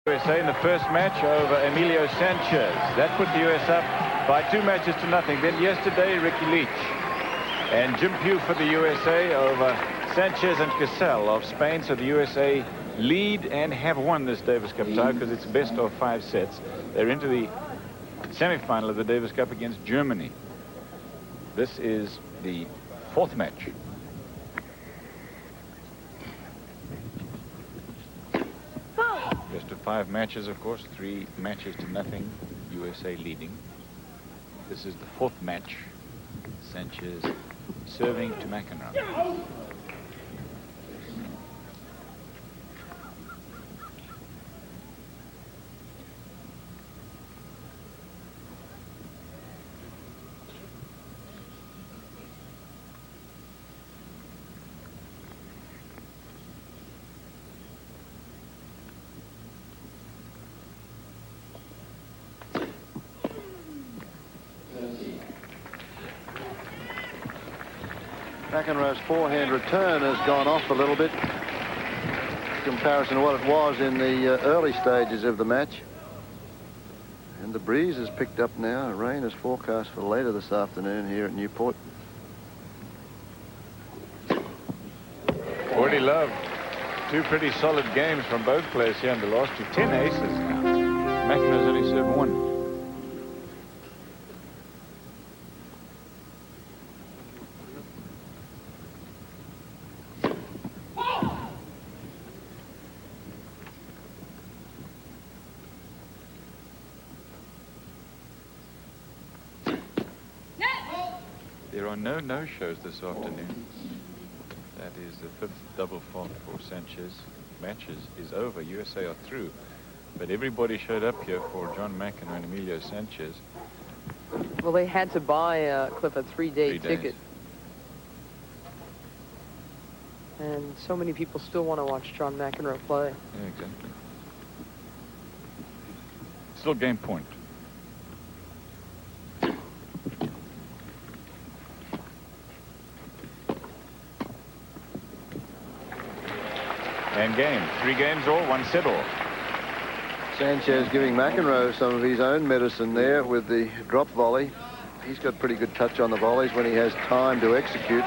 USA in the first match over Emilio Sanches. That put the US up by 2-0. Then yesterday, Ricky Leach and Jim Pugh for the USA over Sanchez and Cassell of Spain. So the USA lead and have won this Davis Cup tie because it's best of 5 sets. They're into the semi-final of the Davis Cup against Germany. This is the 4th match. Best of 5 matches, of course, 3 matches to nothing, USA leading. This is the 4th match. Sanchez serving to McEnroe. McEnroe's forehand return has gone off a little bit in comparison to what it was in the early stages of the match. And the breeze has picked up now. Rain is forecast for later this afternoon here at Newport. Already loved 2 pretty solid games from both players here in the last 2. 10 aces now. McEnroe's only served 1. There are no no-shows this afternoon. That is the 5th double fault for Sanchez. Match is over. USA are through. But everybody showed up here for John McEnroe and Emilio Sanches. Well, they had to buy, Cliff, a 3-day ticket. And so many people still want to watch John McEnroe play. Yeah, exactly. Still game point. And game. 3 games all, 1 set all. Sanchez giving McEnroe some of his own medicine there with the drop volley. He's got pretty good touch on the volleys when he has time to execute.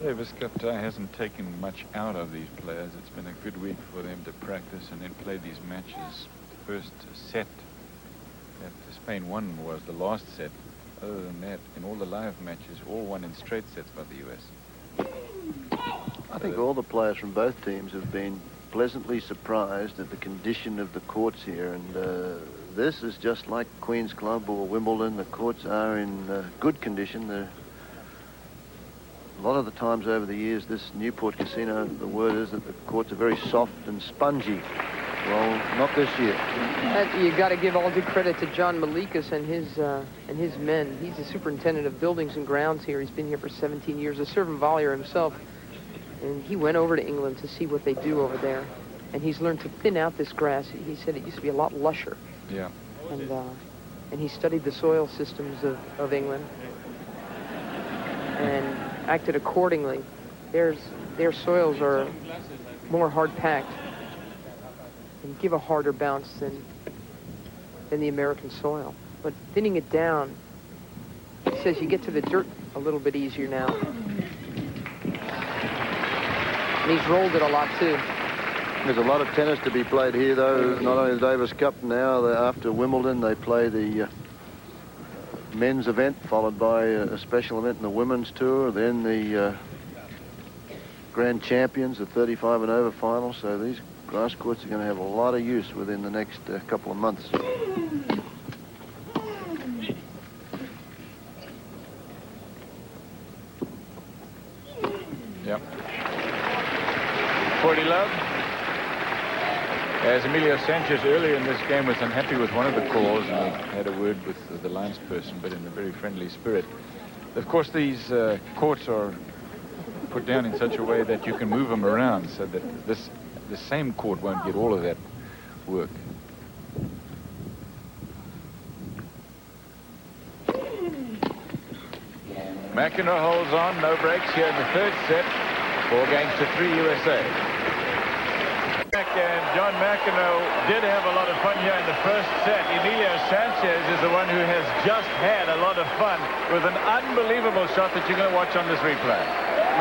Davis Cup tie hasn't taken much out of these players. It's been a good week for them to practice and then play these matches. The first set that Spain won was the last set. Other than that, in all the live matches, all won in straight sets by the US. I think all the players from both teams have been pleasantly surprised at the condition of the courts here. And this is just like Queen's Club or Wimbledon. The courts are in good condition. A lot of the times over the years, this Newport casino, the word is that the courts are very soft and spongy. Well, not this year. You got to give all due credit to John Malikas and his men. He's the superintendent of buildings and grounds here. He's been here for 17 years, a servant volleyer himself. And he went over to England to see what they do over there. And he's learned to thin out this grass. He said it used to be a lot lusher. Yeah. And he studied the soil systems of England and acted accordingly. Their soils are more hard-packed and give a harder bounce than the American soil. But thinning it down, he says you get to the dirt a little bit easier now. And he's rolled it a lot, too. There's a lot of tennis to be played here, though. Not only the Davis Cup now, after Wimbledon, they play the men's event, followed by a special event in the women's tour, then the grand champions, the 35 and over final. So these grass courts are going to have a lot of use within the next couple of months. Yep. 40 love. As Emilio Sanches earlier in this game was unhappy with one of the calls, and he had a word with the linesperson, but in a very friendly spirit. Of course, these courts are put down in such a way that you can move them around so that the same court won't get all of that work. McEnroe holds on, no breaks here in the third set. 4-3 USA. And John McEnroe did have a lot of fun here in the first set. Emilio Sanches is the one who has just had a lot of fun with an unbelievable shot that you're going to watch on this replay.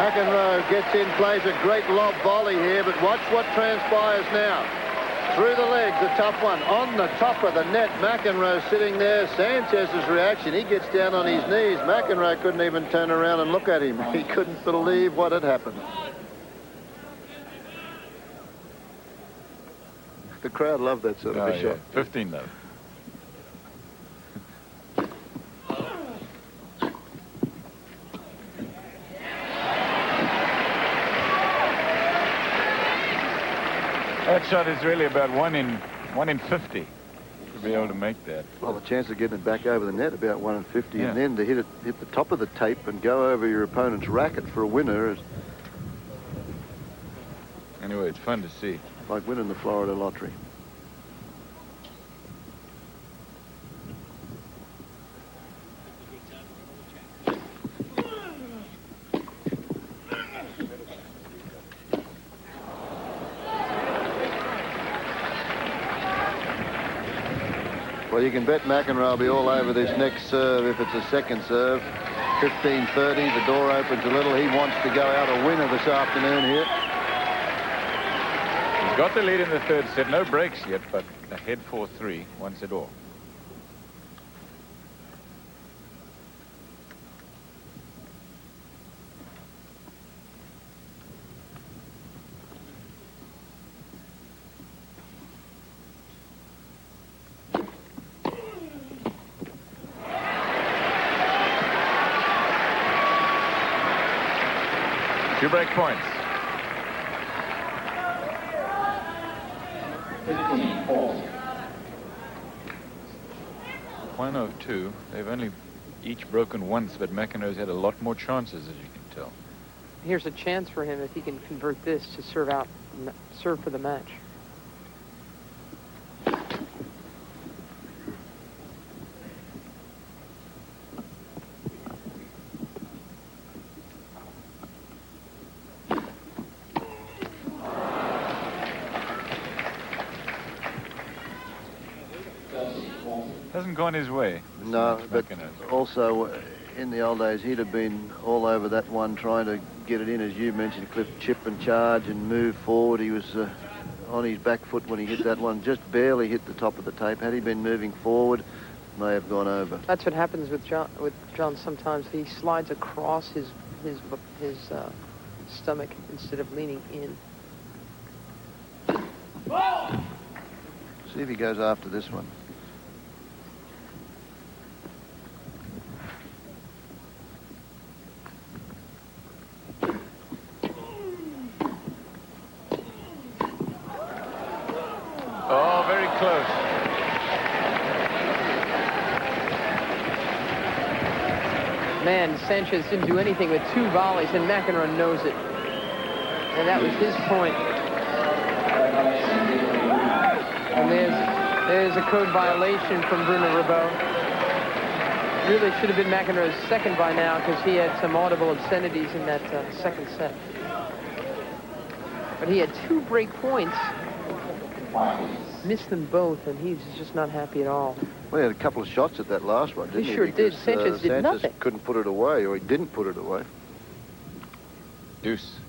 McEnroe gets in, plays a great lob volley here, but watch what transpires now. Through the legs, a tough one. On the top of the net, McEnroe sitting there. Sanchez's reaction, he gets down on his knees. McEnroe couldn't even turn around and look at him. He couldn't believe what had happened. The crowd loved that sort of a shot. 15 though. That shot is really about 1 in 50 to be able to make that. Well, the chance of getting it back over the net about 1 in 50, yeah. and then to hit the top of the tape and go over your opponent's racket for a winner is anyway, it's fun to see. like winning the Florida lottery. Well, you can bet McEnroe will be all over this next serve if it's a second serve. 15-30, the door opens a little. He wants to go out a winner this afternoon here. He's got the lead in the third set. No breaks yet, but ahead 4-3 once it all. Two break points. 102. They've only each broken once, but McEnroe's had a lot more chances, as you can tell. Here's a chance for him if he can convert this to serve for the match. Hasn't gone his way. No, but also in the old days, he'd have been all over that one, trying to get it in, as you mentioned, Cliff, chip and charge and move forward. He was on his back foot when he hit that one, just barely hit the top of the tape. Had he been moving forward, may have gone over. That's what happens with John sometimes. He slides across his stomach instead of leaning in. See if he goes after this one. Oh, very close. Man, Sanchez didn't do anything with 2 volleys, and McEnroe knows it. And that was his point. And there's a code violation from Bruno Ribot. Really should have been McEnroe's second by now, because he had some audible obscenities in that second set. But he had 2 break points. Missed them both, and he's just not happy at all. Well, he had a couple of shots at that last one, didn't he? He sure did. Sanchez did nothing. Couldn't put it away, or he didn't put it away. Deuce.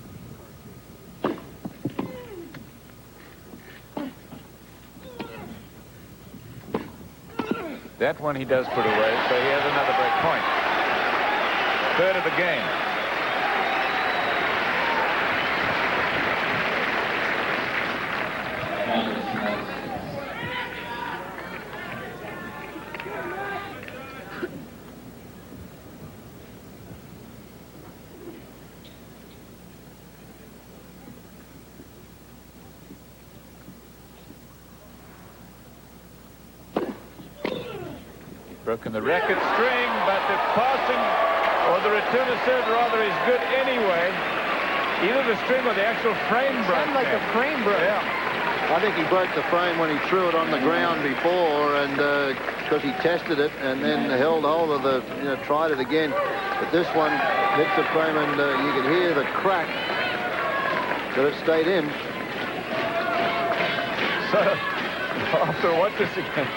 That one he does put away, so he has another break point. Third of the game. Broken the racket string, but the passing, or the return to serve rather, is good anyway. Either the string or the actual frame broke. Sounded like the frame broke. Yeah. I think he broke the frame when he threw it on the ground before, and because he tested it and then held hold of the, tried it again. But this one hit the frame, and you could hear the crack, but it stayed in. So, after watch this again.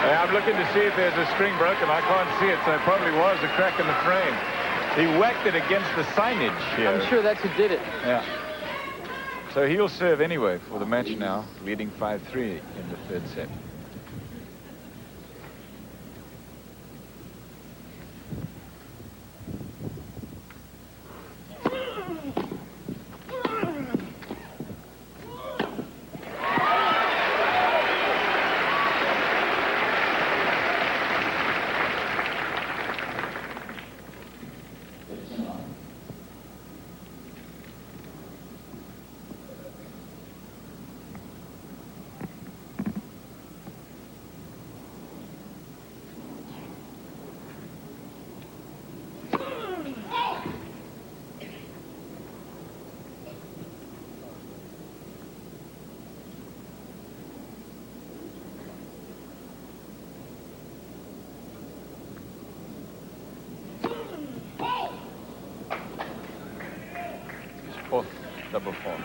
I'm looking to see if there's a string broken. I can't see it, so it probably was a crack in the frame. He whacked it against the signage here. I'm sure that's who did it. Yeah. So he'll serve anyway for the match now, leading 5-3 in the third set. Fourth double fault.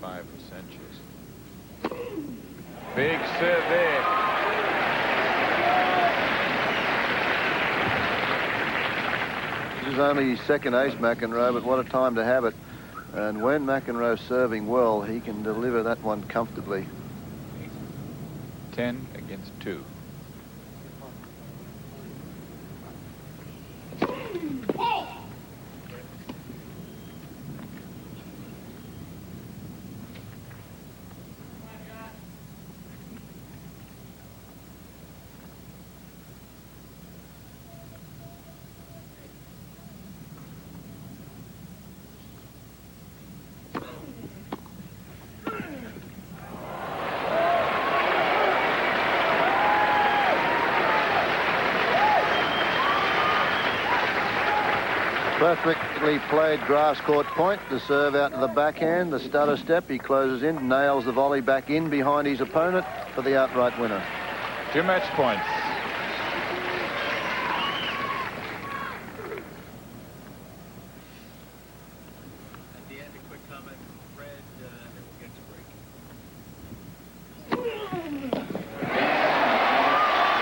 Five for Sanches. Big serve there. This is only his second ace, McEnroe, but what a time to have it. And when McEnroe's serving well, he can deliver that one comfortably. 10 against 2. Perfectly played grass court point. The serve out to the backhand, the stutter step. He closes in, nails the volley back in behind his opponent for the outright winner. 2 match points. At the end, a quick comment from Fred, and then we'll get to break.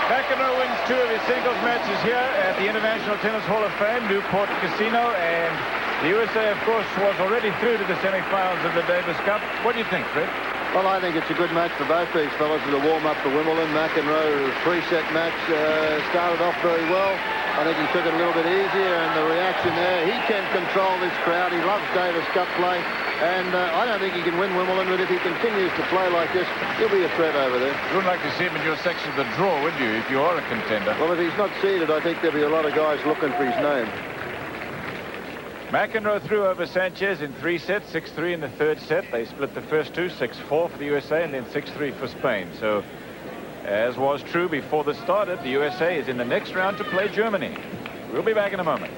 McEnroe wins 2 of his singles matches here at the International Tennis Hall of Fame, Newport Casino, and the USA, of course, was already through to the semi-finals of the Davis Cup. What do you think, Fred? Well, I think it's a good match for both these fellas as a warm-up for Wimbledon. McEnroe, 3-set match, started off very well. I think he took it a little bit easier, and the reaction there, he can control this crowd. He loves Davis Cup play, and I don't think he can win Wimbledon, but if he continues to play like this, he'll be a threat over there. You wouldn't like to see him in your section of the draw, would you, if you are a contender? Well, if he's not seeded, I think there'll be a lot of guys looking for his name. McEnroe threw over Sanches in 3 sets, 6-3 in the third set. They split the first 2, 6-4 for the USA, and then 6-3 for Spain. So, as was true before this started, the USA is in the next round to play Germany. We'll be back in a moment.